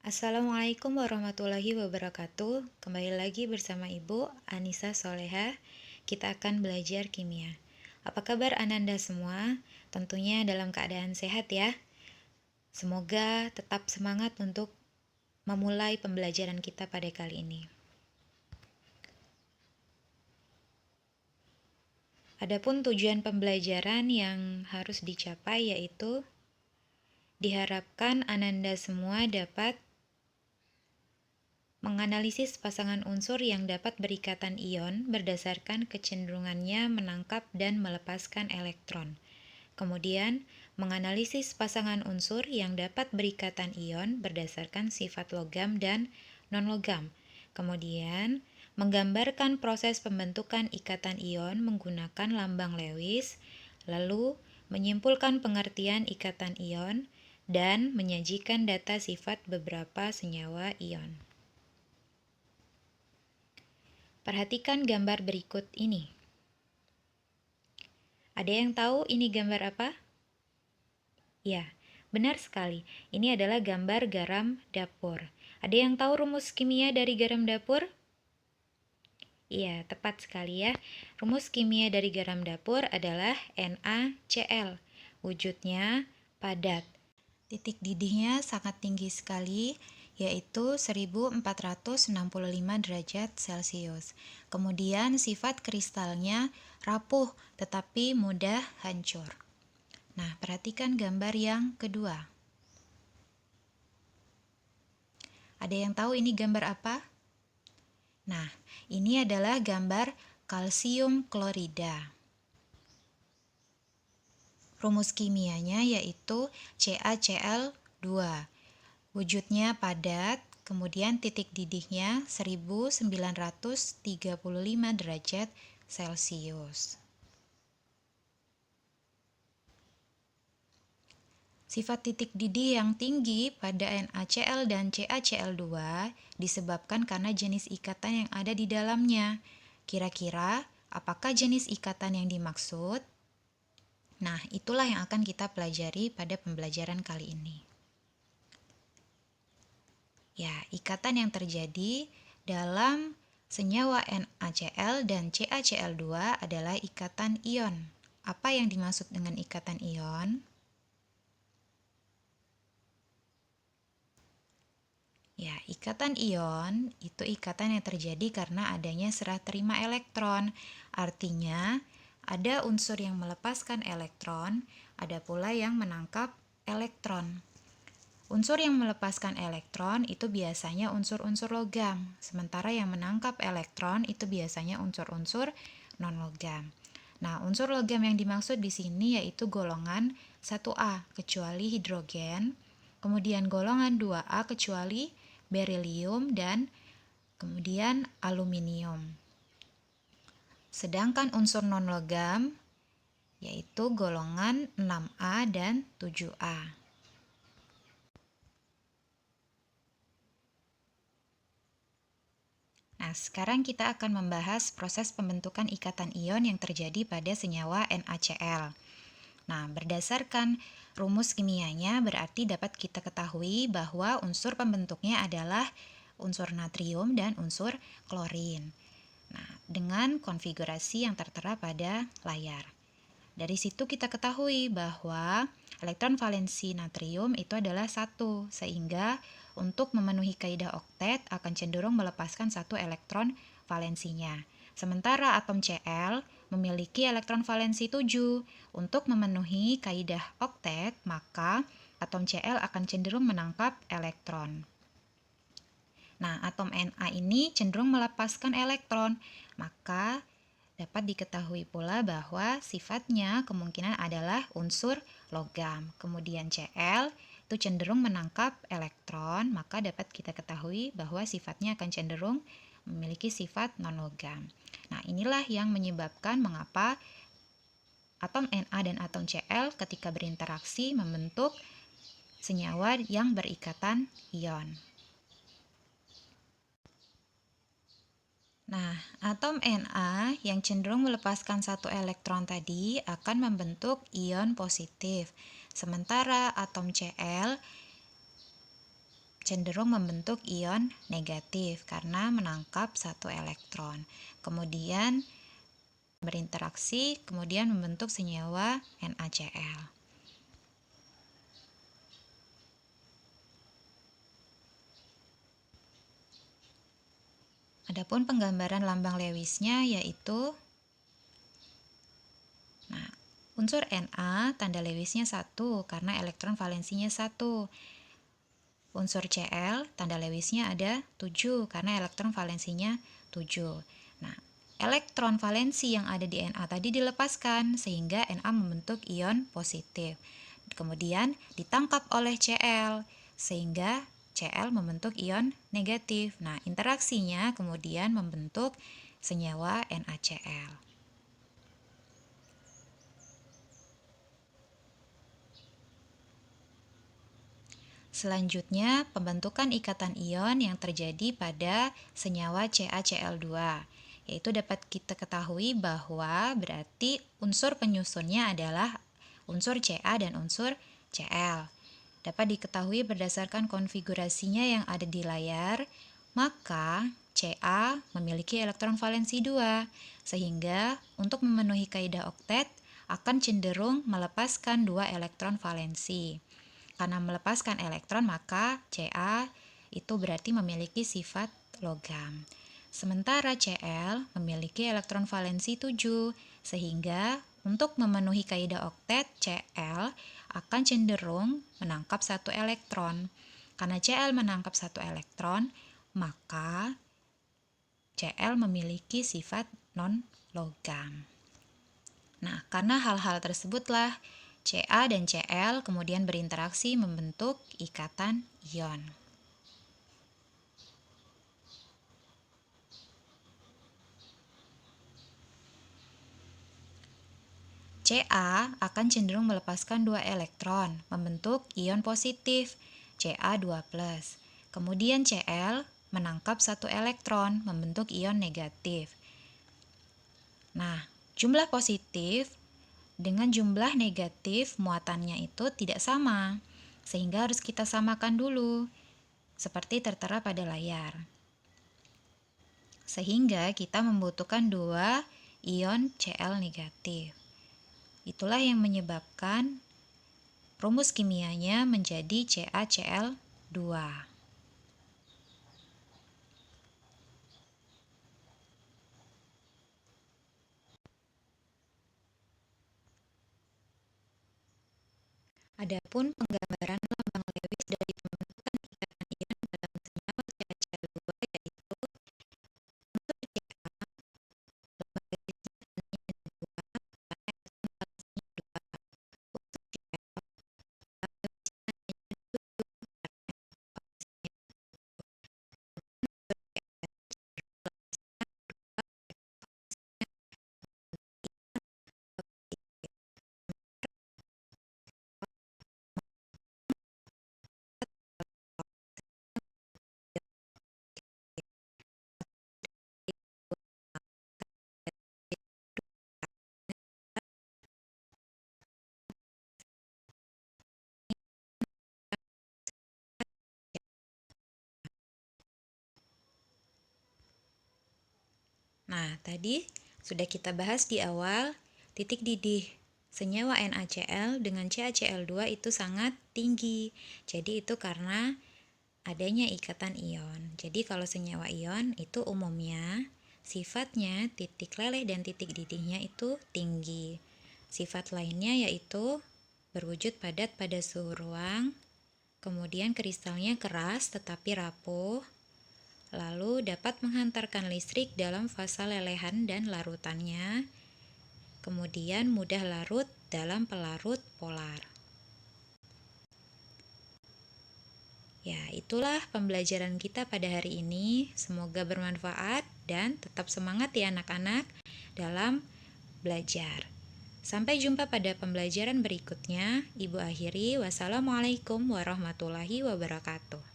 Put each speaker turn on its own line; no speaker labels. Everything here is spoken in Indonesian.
Assalamualaikum warahmatullahi wabarakatuh. Kembali lagi bersama Ibu Anissa Soleha. Kita akan belajar kimia. Apa kabar Ananda semua? Tentunya dalam keadaan sehat ya. Semoga tetap semangat untuk memulai pembelajaran kita pada kali ini. Adapun tujuan pembelajaran yang harus dicapai yaitu diharapkan Ananda semua dapat menganalisis pasangan unsur yang dapat berikatan ion berdasarkan kecenderungannya menangkap dan melepaskan elektron. Kemudian, menganalisis pasangan unsur yang dapat berikatan ion berdasarkan sifat logam dan non-logam. Kemudian, menggambarkan proses pembentukan ikatan ion menggunakan lambang Lewis, lalu menyimpulkan pengertian ikatan ion, dan menyajikan data sifat beberapa senyawa ion. Perhatikan gambar berikut ini. Ada yang tahu ini gambar apa? Ya, benar sekali. Ini adalah gambar garam dapur. Ada yang tahu rumus kimia dari garam dapur? Iya, tepat sekali ya. Rumus kimia dari garam dapur adalah NaCl. Wujudnya padat. Titik didihnya sangat tinggi sekali, yaitu 1465 derajat Celcius. Kemudian sifat kristalnya rapuh tetapi mudah hancur. Nah, perhatikan gambar yang kedua. Ada yang tahu ini gambar apa? Nah, ini adalah gambar kalsium klorida. Rumus kimianya yaitu CaCl2. Wujudnya padat, kemudian titik didihnya 1935 derajat Celcius. Sifat titik didih yang tinggi pada NaCl dan CaCl2 disebabkan karena jenis ikatan yang ada di dalamnya. Kira-kira apakah jenis ikatan yang dimaksud? Nah, itulah yang akan kita pelajari pada pembelajaran kali ini. Ya, ikatan yang terjadi dalam senyawa NaCl dan CaCl2 adalah ikatan ion. Apa yang dimaksud dengan ikatan ion? Ya, ikatan ion itu ikatan yang terjadi karena adanya serah terima elektron. Artinya, ada unsur yang melepaskan elektron, ada pula yang menangkap elektron. Unsur yang melepaskan elektron itu biasanya unsur-unsur logam, sementara yang menangkap elektron itu biasanya unsur-unsur non-logam. Nah, unsur logam yang dimaksud di sini yaitu golongan 1A kecuali hidrogen, kemudian golongan 2A kecuali berilium dan kemudian aluminium. Sedangkan unsur non-logam yaitu golongan 6A dan 7A. Nah, sekarang kita akan membahas proses pembentukan ikatan ion yang terjadi pada senyawa NaCl. Nah, berdasarkan rumus kimianya berarti dapat kita ketahui bahwa unsur pembentuknya adalah unsur natrium dan unsur klorin. Nah, dengan konfigurasi yang tertera pada layar. Dari situ kita ketahui bahwa elektron valensi natrium itu adalah 1, sehingga untuk memenuhi kaidah oktet akan cenderung melepaskan 1 elektron valensinya. Sementara atom Cl memiliki elektron valensi 7. Untuk memenuhi kaidah oktet, maka atom Cl akan cenderung menangkap elektron. Nah, atom Na ini cenderung melepaskan elektron, maka dapat diketahui pula bahwa sifatnya kemungkinan adalah unsur logam. Kemudian Cl itu cenderung menangkap elektron, maka dapat kita ketahui bahwa sifatnya akan cenderung memiliki sifat non-logam. Nah, inilah yang menyebabkan mengapa atom Na dan atom Cl ketika berinteraksi membentuk senyawa yang berikatan ion. Nah, atom Na yang cenderung melepaskan 1 elektron tadi akan membentuk ion positif. Sementara atom Cl cenderung membentuk ion negatif karena menangkap satu elektron. Kemudian berinteraksi, kemudian membentuk senyawa NaCl. Adapun penggambaran lambang Lewisnya yaitu unsur Na tanda Lewisnya 1 karena elektron valensinya 1. Unsur Cl tanda Lewisnya ada 7 karena elektron valensinya 7. Nah, elektron valensi yang ada di Na tadi dilepaskan sehingga Na membentuk ion positif. Kemudian ditangkap oleh Cl sehingga Cl membentuk ion negatif. Nah, interaksinya kemudian membentuk senyawa NaCl. Selanjutnya, pembentukan ikatan ion yang terjadi pada senyawa CaCl2, yaitu dapat kita ketahui bahwa berarti unsur penyusunnya adalah unsur Ca dan unsur Cl. Dapat diketahui berdasarkan konfigurasinya yang ada di layar, maka Ca memiliki elektron valensi 2, sehingga untuk memenuhi kaidah oktet akan cenderung melepaskan 2 elektron valensi. Karena melepaskan elektron, maka Ca itu berarti memiliki sifat logam. Sementara Cl memiliki elektron valensi 7, sehingga untuk memenuhi kaidah oktet, Cl akan cenderung menangkap satu elektron. Karena Cl menangkap satu elektron, maka Cl memiliki sifat non-logam. Nah, karena hal-hal tersebutlah Ca dan Cl kemudian berinteraksi membentuk ikatan ion. Ca akan cenderung melepaskan 2 elektron, membentuk ion positif, Ca2+. Kemudian Cl menangkap 1 elektron, membentuk ion negatif. Nah, jumlah positif dengan jumlah negatif muatannya itu tidak sama, sehingga harus kita samakan dulu, seperti tertera pada layar. Sehingga kita membutuhkan 2 ion Cl negatif. Itulah yang menyebabkan rumus kimianya menjadi CaCl2. Adapun penggambaran lambang Lewis dari pembentukan ikatan ion dalam senyawa CaCl2 yaitu untuk Ca, lambang Lewisnya tandanya 2 karena elektron valensinya 2. Untuk Cl, lambang Lewisnya tandanya 7 karena elektron valensinya 7. Untuk Cl, cenderung melepaskan 2 elektron valensinya membentuk ion positif. Nah, tadi sudah kita bahas di awal, titik didih senyawa NaCl dengan CaCl2 itu sangat tinggi. Jadi itu karena adanya ikatan ion. Jadi kalau senyawa ion itu umumnya sifatnya titik leleh dan titik didihnya itu tinggi. Sifat lainnya yaitu berwujud padat pada suhu ruang, kemudian kristalnya keras tetapi rapuh, lalu dapat menghantarkan listrik dalam fasa lelehan dan larutannya, kemudian mudah larut dalam pelarut polar. Ya, itulah pembelajaran kita pada hari ini. Semoga bermanfaat dan tetap semangat ya anak-anak dalam belajar. Sampai jumpa pada pembelajaran berikutnya. Ibu akhiri, wassalamualaikum warahmatullahi wabarakatuh.